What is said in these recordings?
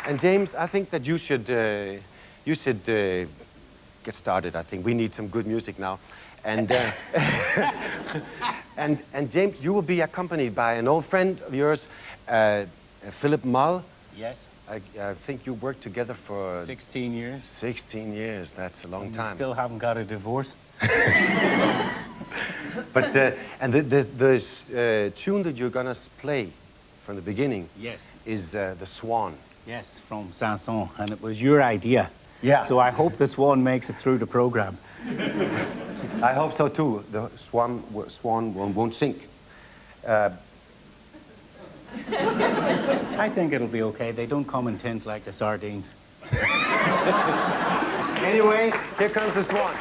And James, I think that you should get started. I think we need some good music now. And, and James, you will be accompanied by an old friend of yours, Philip Mull. Yes. I think you worked together for 16 years. 16 years, that's a long time. We still haven't got a divorce. But, and the tune that you're gonna play from the beginning, yes, is The Swan. Yes, from Sanson, and it was your idea. Yeah. So I hope the Swan makes it through the program. I hope so too. The swan won't sink. I think it'll be okay. They don't come in tins like the sardines. Anyway, here comes the Swan.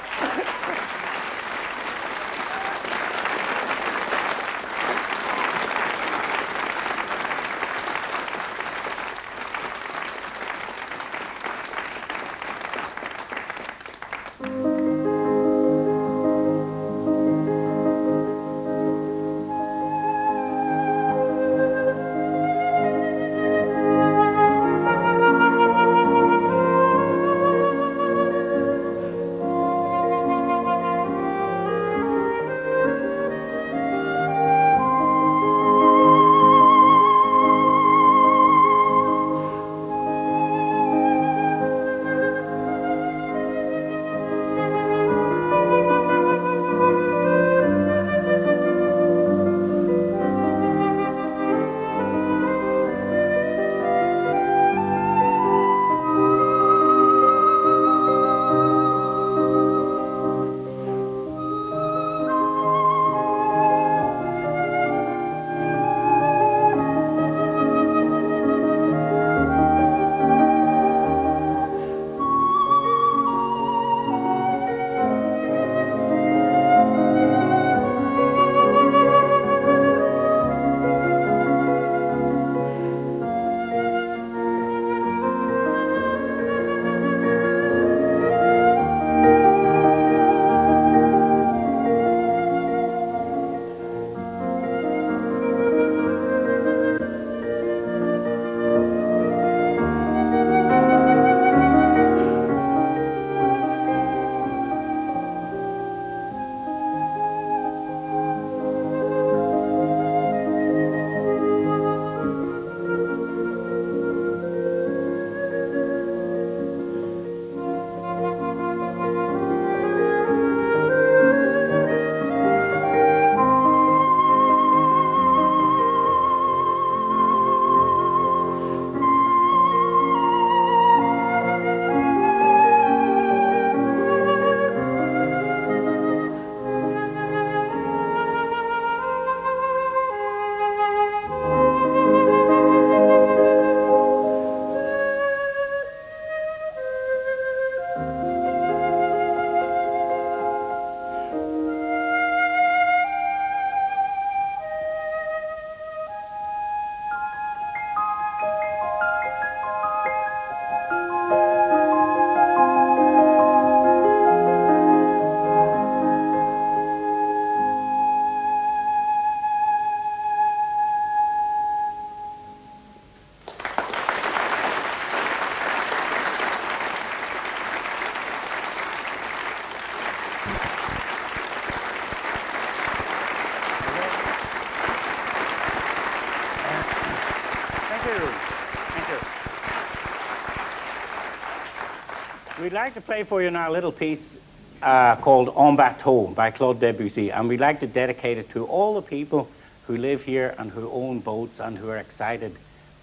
We'd like to play for you now a little piece called En Bateau by Claude Debussy, and we'd like to dedicate it to all the people who live here and who own boats and who are excited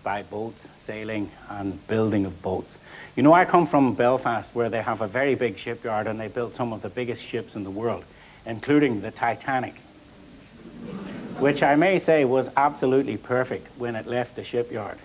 by boats, sailing and building of boats. You know, I come from Belfast, where they have a very big shipyard, and they built some of the biggest ships in the world, including the Titanic, which I may say was absolutely perfect when it left the shipyard.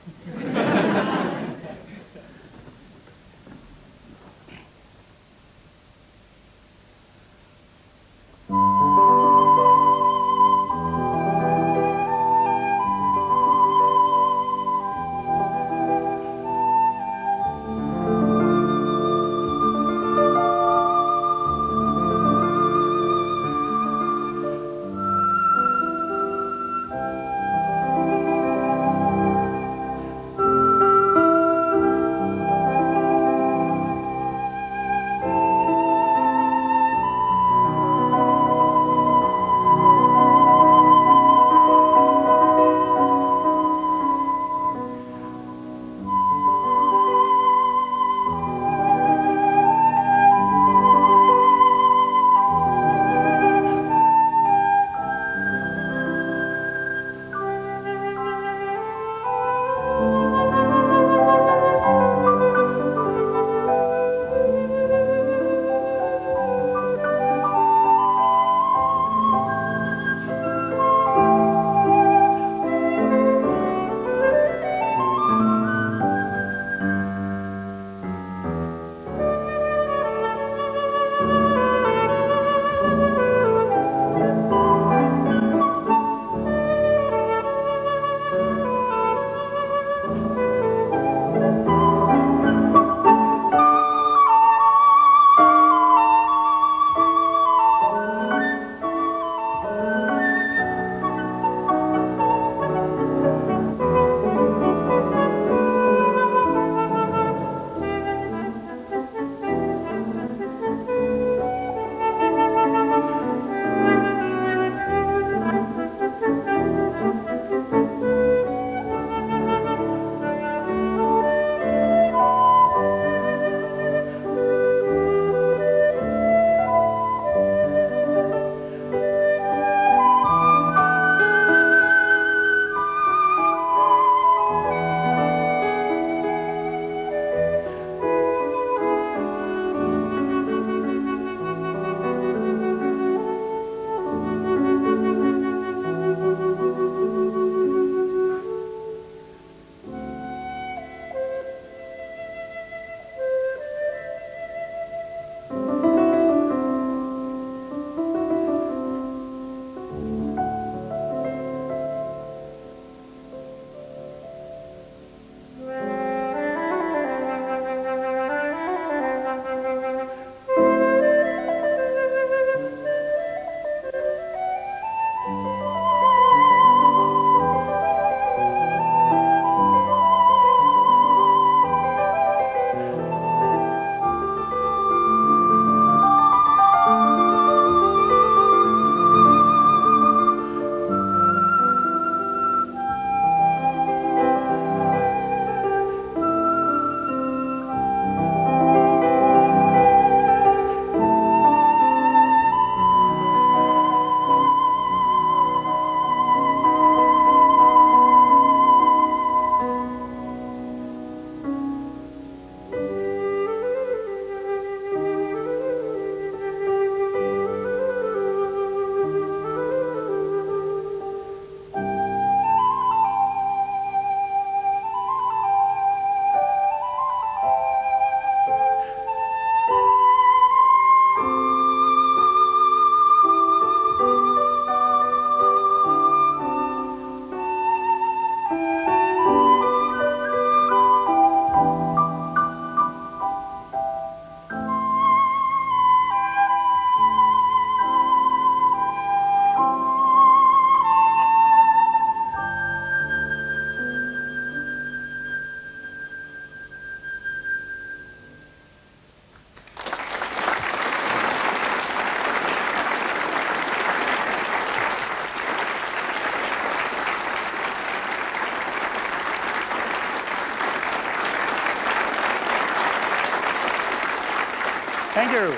Thank you.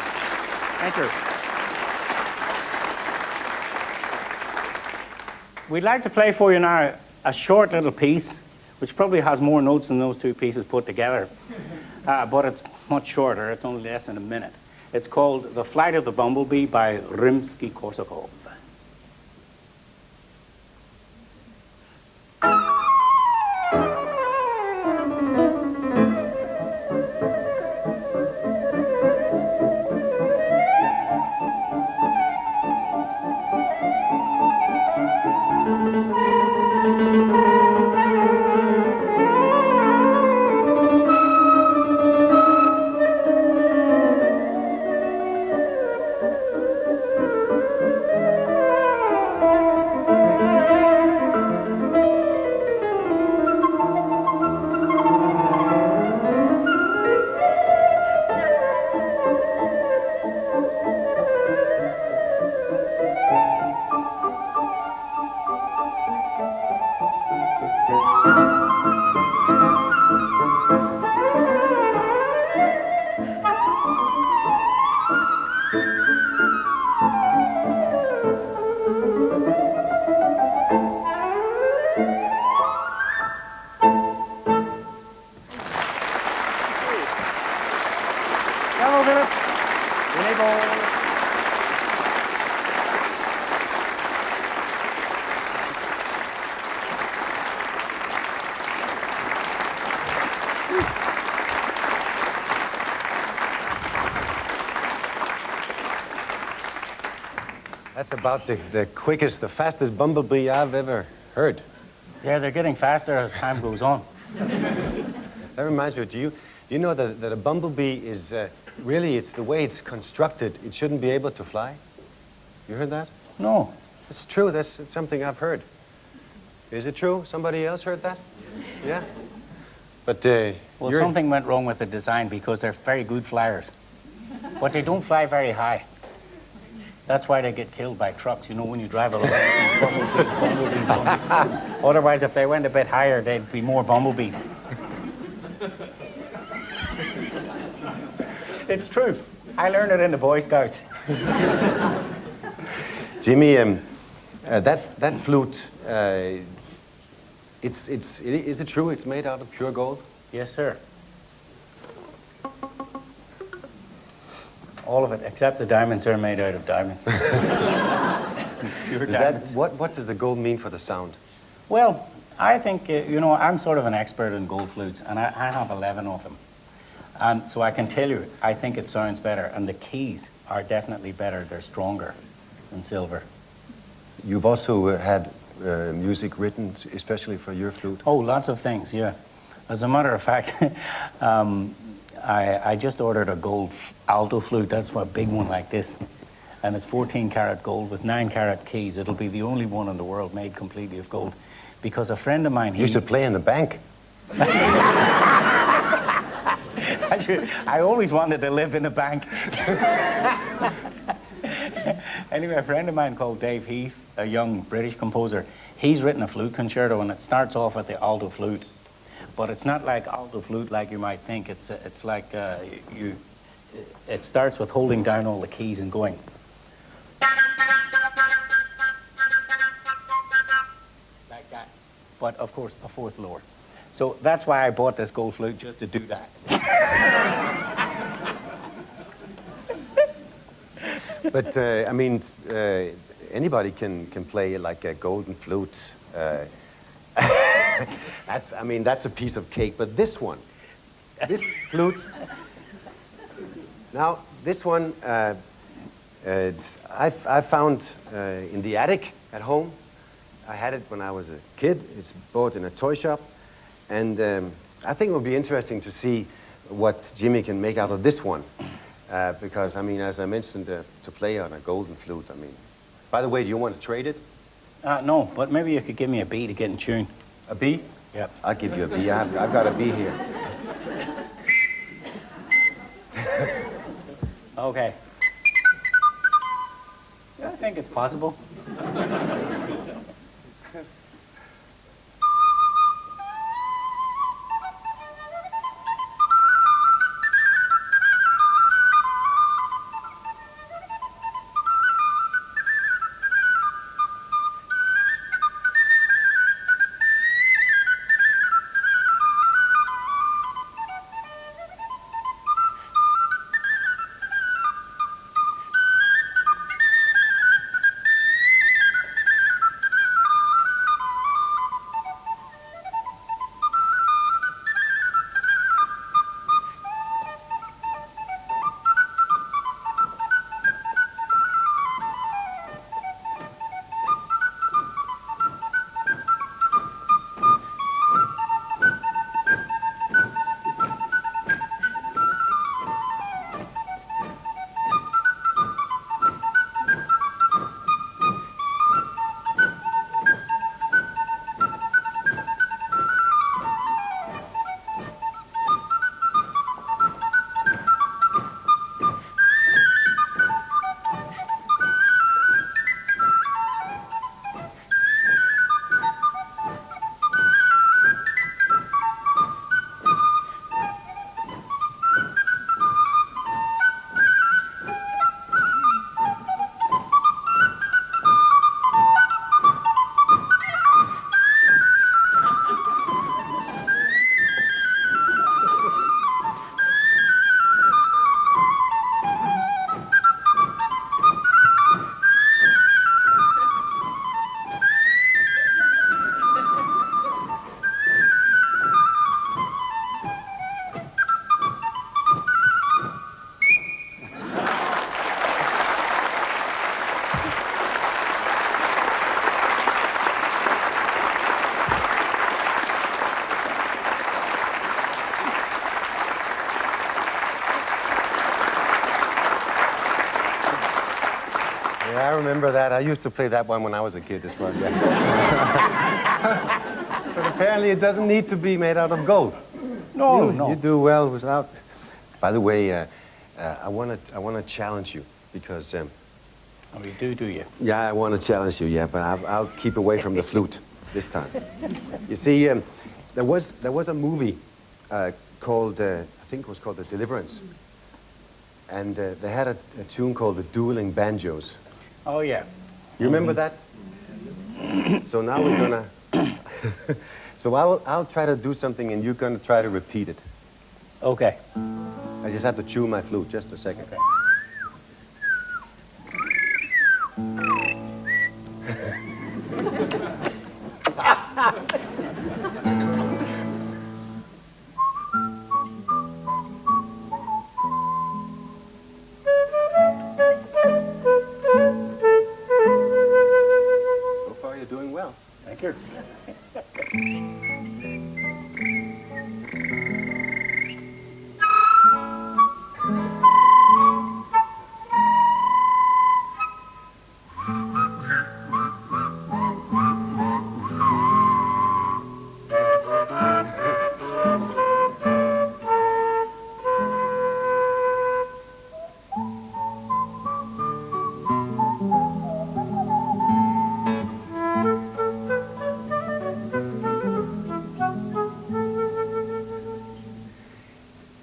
Thank you. We'd like to play for you now a short little piece, which probably has more notes than those two pieces put together. But it's much shorter. It's only less than a minute. It's called The Flight of the Bumblebee by Rimsky-Korsakov. Bravo, Philip. Bravo. That's about the quickest, the fastest bumblebee I've ever heard. Yeah, they're getting faster as time goes on. That reminds me, do you know that a bumblebee is, really, it's the way it's constructed. It shouldn't be able to fly? You heard that? No. It's true, that's something I've heard. Is it true? Somebody else heard that? Yeah? But, Well, something went wrong with the design because they're very good flyers. But they don't fly very high. That's why they get killed by trucks, you know, when you drive along. Bumblebees. Otherwise, if they went a bit higher, they'd be more bumblebees. It's true. I learned it in the Boy Scouts. Jimmy, that flute, is it true it's made out of pure gold? Yes, sir. All of it, except the diamonds are made out of diamonds. Pure diamonds. What does the gold mean for the sound? Well, I think, you know, I'm sort of an expert in gold flutes, and I have 11 of them. And so I can tell you, I think it sounds better, and the keys are definitely better. They're stronger than silver. You've also had music written especially for your flute? Oh, lots of things, yeah. As a matter of fact, I just ordered a gold alto flute. That's a big one like this. And it's 14-karat gold with 9-karat keys. It'll be the only one in the world made completely of gold. Because a friend of mine... You should play in the bank. I always wanted to live in a bank. Anyway, a friend of mine called Dave Heath, a young British composer, he's written a flute concerto, and it starts off with the alto flute. But it's not like alto flute like you might think. It's like it starts with holding down all the keys and going. Like that. But, of course, a fourth lower. So that's why I bought this gold flute, just to do that. But, I mean, anybody can play like a golden flute. That's a piece of cake. But this one, this flute, now, this one, I found in the attic at home. I had it when I was a kid. It's bought in a toy shop. And I think it would be interesting to see what Jimmy can make out of this one. Because, I mean, as I mentioned, to play on a golden flute, I mean. By the way, do you want to trade it? No, but maybe you could give me a B to get in tune. A B? Yep. I'll give you a B. I've got a B here. Okay. I think it's possible. Yeah, I remember that. I used to play that one when I was a kid as well, yeah. But apparently it doesn't need to be made out of gold. No, no. You do well without. By the way, I want to challenge you because... Oh, you do you? Yeah, I want to challenge you, yeah, but I'll keep away from the flute this time. You see, there was a movie called, I think it was called The Deliverance. And they had a tune called The Dueling Banjos. Oh, yeah. You remember that? So now we're gonna... So I'll try to do something and you're gonna try to repeat it. Okay. I just have to tune my flute, just a second. Okay. So far you're doing well. Thank you.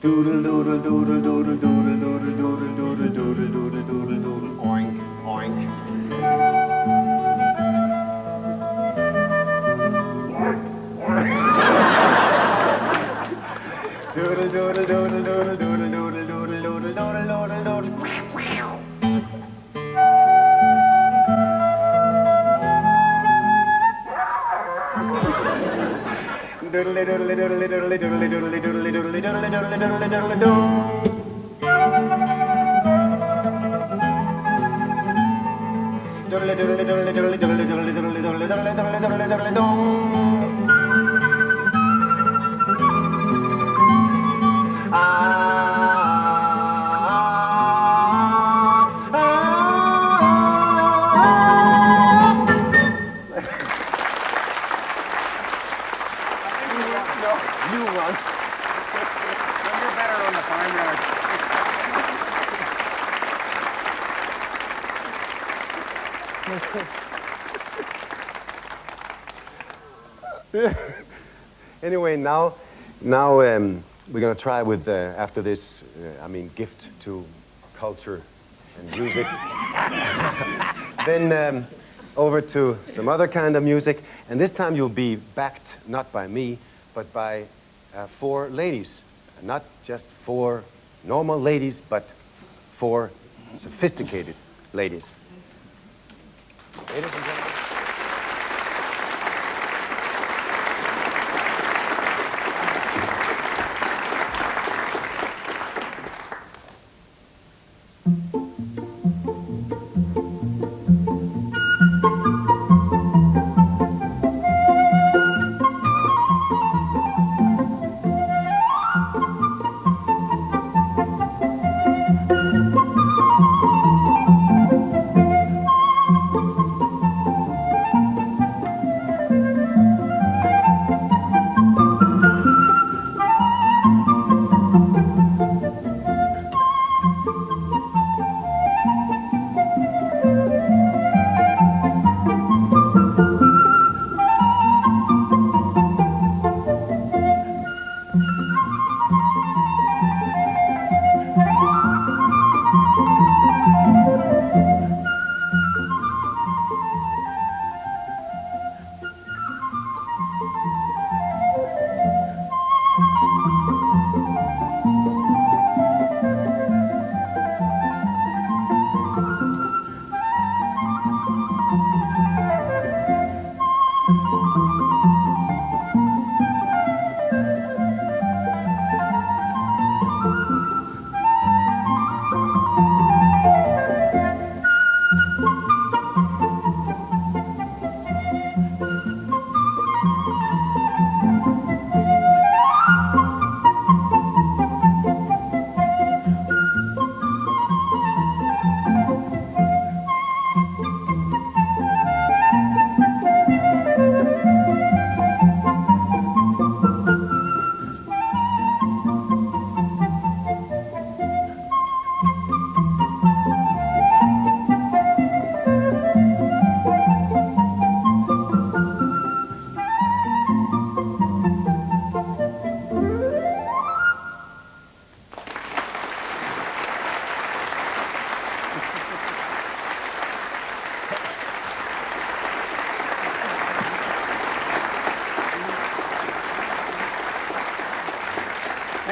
Doodle doodle doodle doodle doodle doodle doodle doodle doodle doodle doodle doodle oink oink. Doodle doodle doodle doodle doodle doodle doodle doodle doodle doodle doodle. Doodle doodle doodle doodle doodle doodle doodle doodle doodle doodle doodle doodle. You won. You're better on the farmyard. Anyway, now we're going to try with, after this, gift to culture and music. Then over to some other kind of music. And this time you'll be backed not by me, but by 4 ladies. Not just 4 normal ladies, but 4 sophisticated ladies. Ladies and gentlemen.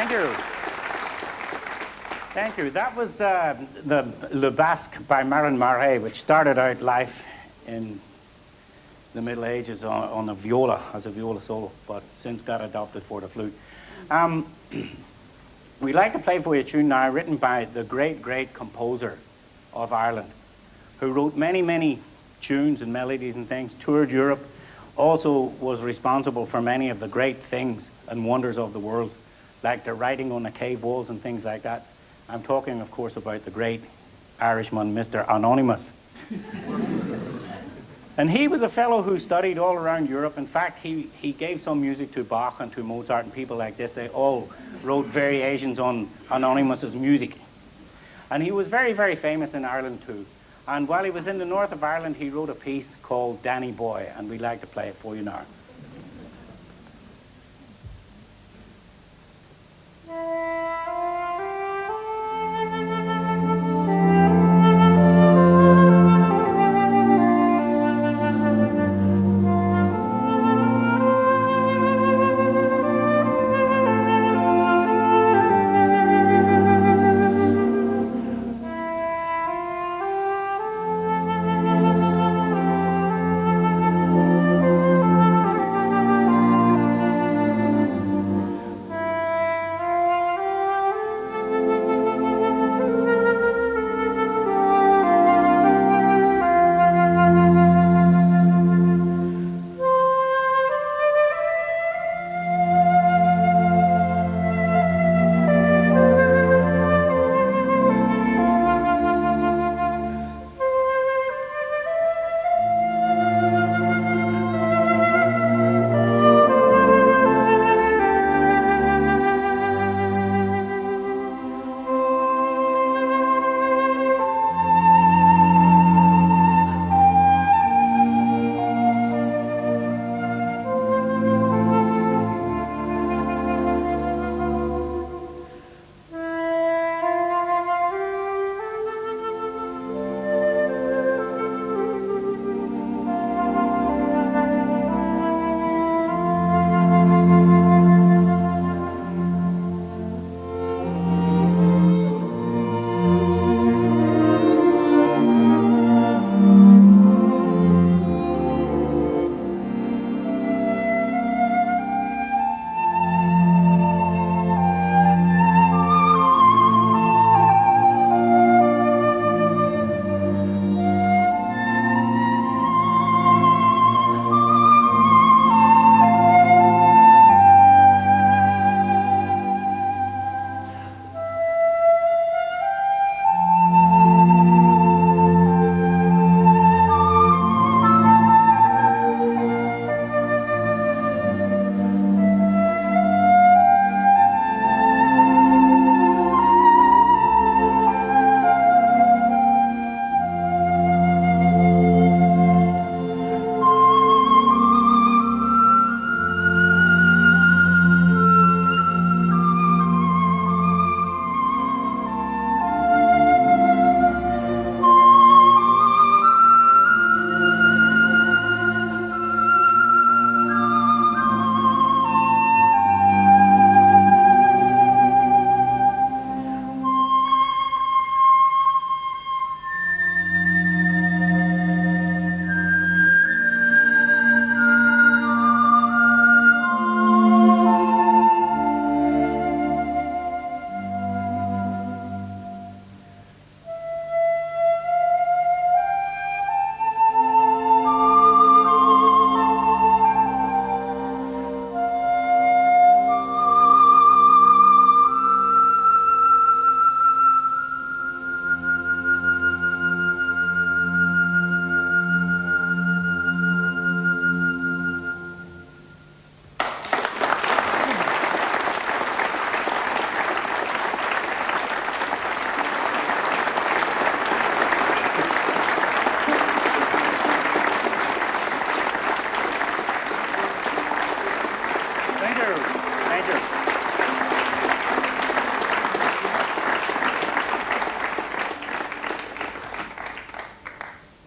Thank you. Thank you. That was the Le Basque by Marin Marais, which started out life in the Middle Ages on a viola, as a viola solo, but since got adopted for the flute. We'd like to play for you a tune now written by the great, great composer of Ireland, who wrote many, many tunes and melodies and things, toured Europe, also was responsible for many of the great things and wonders of the world, like the writing on the cave walls and things like that. I'm talking, of course, about the great Irishman, Mr. Anonymous. And he was a fellow who studied all around Europe. In fact, he gave some music to Bach and to Mozart and people like this. They all wrote variations on Anonymous's music. And he was very, very famous in Ireland too. And while he was in the north of Ireland, he wrote a piece called Danny Boy, and we'd like to play it for you now.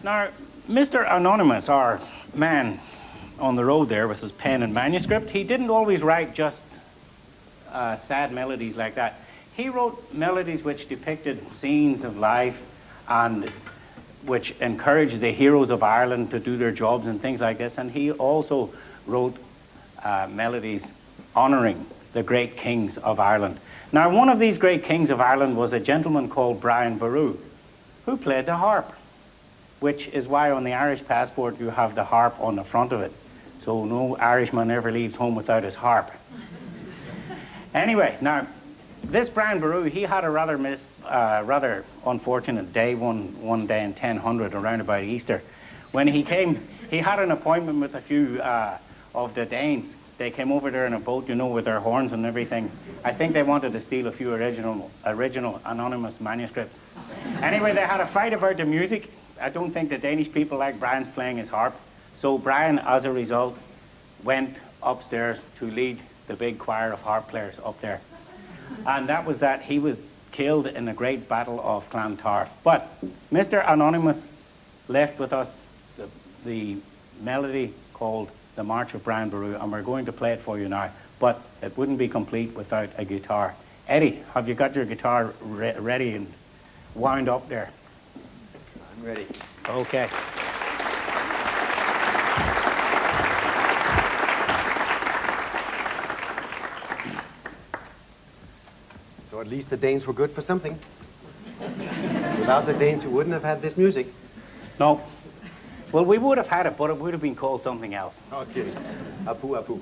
Now, Mr. Anonymous, our man on the road there with his pen and manuscript, he didn't always write just sad melodies like that. He wrote melodies which depicted scenes of life and which encouraged the heroes of Ireland to do their jobs and things like this. And he also wrote melodies honoring the great kings of Ireland. Now, one of these great kings of Ireland was a gentleman called Brian Boru, who played the harp, which is why on the Irish passport you have the harp on the front of it. So no Irishman ever leaves home without his harp. Anyway, now, this Brian Boru, he had a rather unfortunate day one day in 1000 around about Easter. When he came, he had an appointment with a few of the Danes. They came over there in a boat, you know, with their horns and everything. I think they wanted to steal a few original anonymous manuscripts. Anyway, they had a fight about the music. I don't think the Danish people like Brian's playing his harp. So Brian, as a result, went upstairs to lead the big choir of harp players up there. And that was that. He was killed in the great battle of Clontarf. But Mr. Anonymous left with us the melody called The March of Brian Boru, and we're going to play it for you now. But it wouldn't be complete without a guitar. Eddie, have you got your guitar ready and wound up there? I'm ready. Okay. So at least the Danes were good for something. Without the Danes, we wouldn't have had this music. No. Well, we would have had it, but it would have been called something else. Oh, kidding. Apu, apu.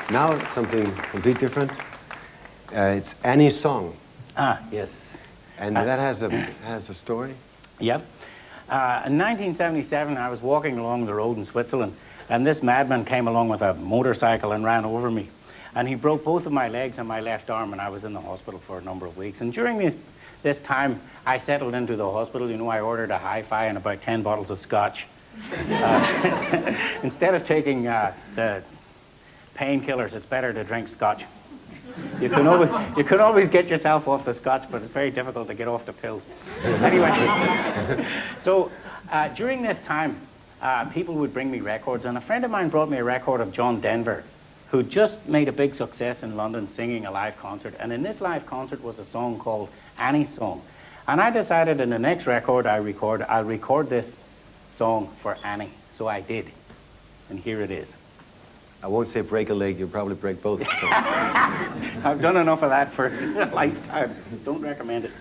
Now something completely different. It's Annie's song. Ah, yes. And that has a story? Yep. In 1977, I was walking along the road in Switzerland, and this madman came along with a motorcycle and ran over me. And he broke both of my legs and my left arm, and I was in the hospital for a number of weeks. And during this time, I settled into the hospital. You know, I ordered a hi-fi and about 10 bottles of scotch. Instead of taking the painkillers, it's better to drink scotch. You can always get yourself off the scotch, but it's very difficult to get off the pills. Anyway, so during this time, people would bring me records, and a friend of mine brought me a record of John Denver, who just made a big success in London singing a live concert. And in this live concert was a song called Annie's Song. And I decided in the next record I'll record this song for Annie. So I did. And here it is. I won't say break a leg, you'll probably break both. So. I've done enough of that for a lifetime. Don't recommend it.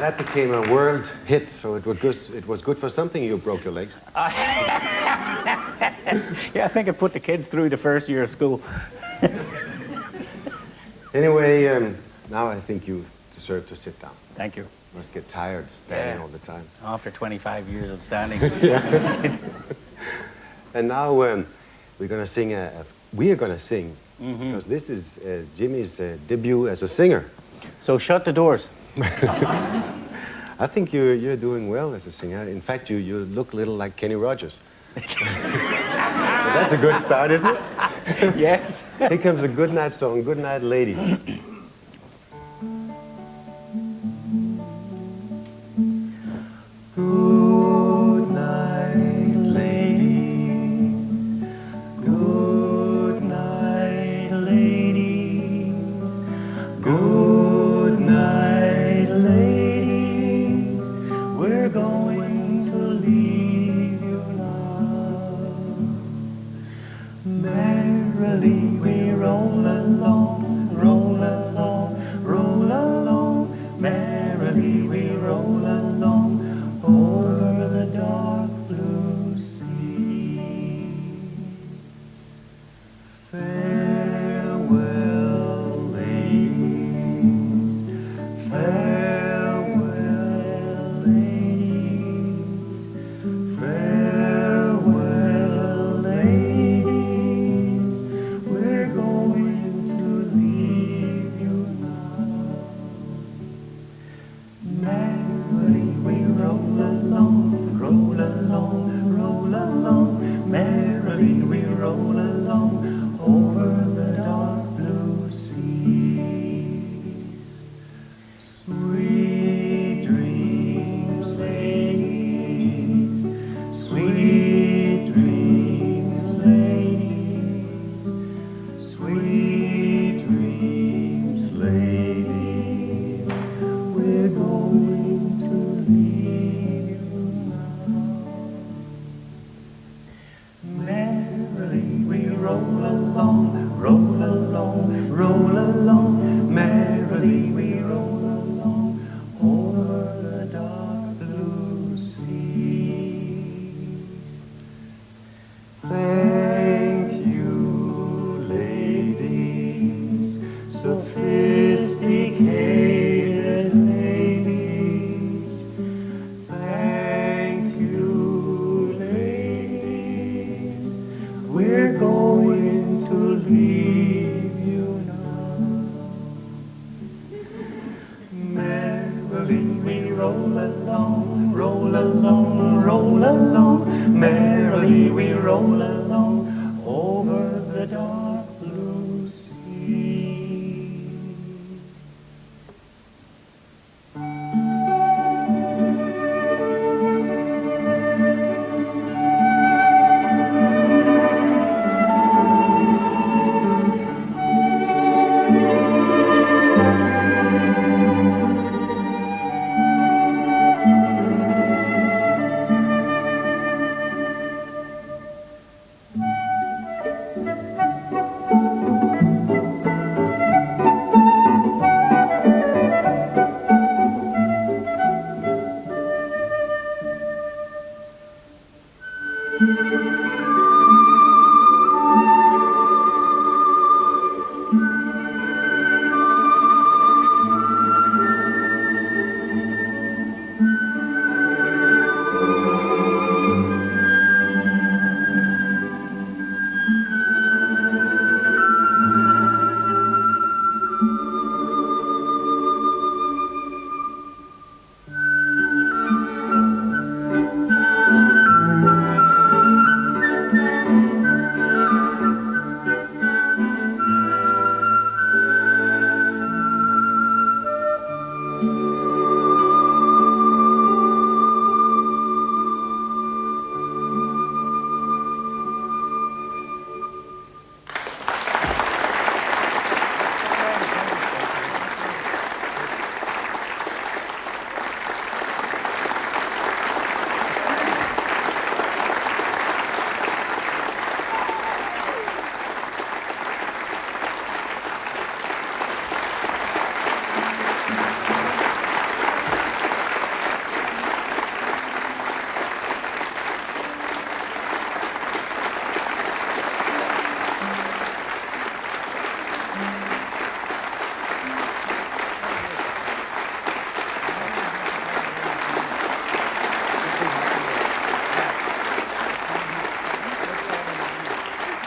that became a world hit, so it was good for something. You broke your legs. Yeah, I think it put the kids through the first year of school. Anyway, now I think you deserve to sit down. Thank you. You must get tired standing all the time. After 25 years of standing. And now we're going to sing because this is Jimmy's debut as a singer. So shut the doors. I think you're doing well as a singer. In fact, you look a little like Kenny Rogers. So that's a good start, isn't it? Yes. Here comes a good night song, Good Night Ladies. Good night, ladies. Good night, ladies. Good night, ladies. We're going to leave you now. Merrily we roll along, roll along, roll along. Merrily we roll along over the dark blue sea. Farewell, ladies. Farewell, ladies. Farewell, ladies. We're going to leave you now. Merrily we roll along, roll along, roll along. Merrily we roll along over the dark blue seas. Sweet dreams, ladies. Sweet dreams, ladies. Sweet dreams, ladies. We're going to leave you now. Merrily we roll along, roll along, roll along. Merrily we roll along over the dark blue seas. Thank you, ladies, sophisticated ladies. Thank you, ladies. We're going to leave you now. Merrily we roll along, roll along, roll along. Merrily we roll along over the dark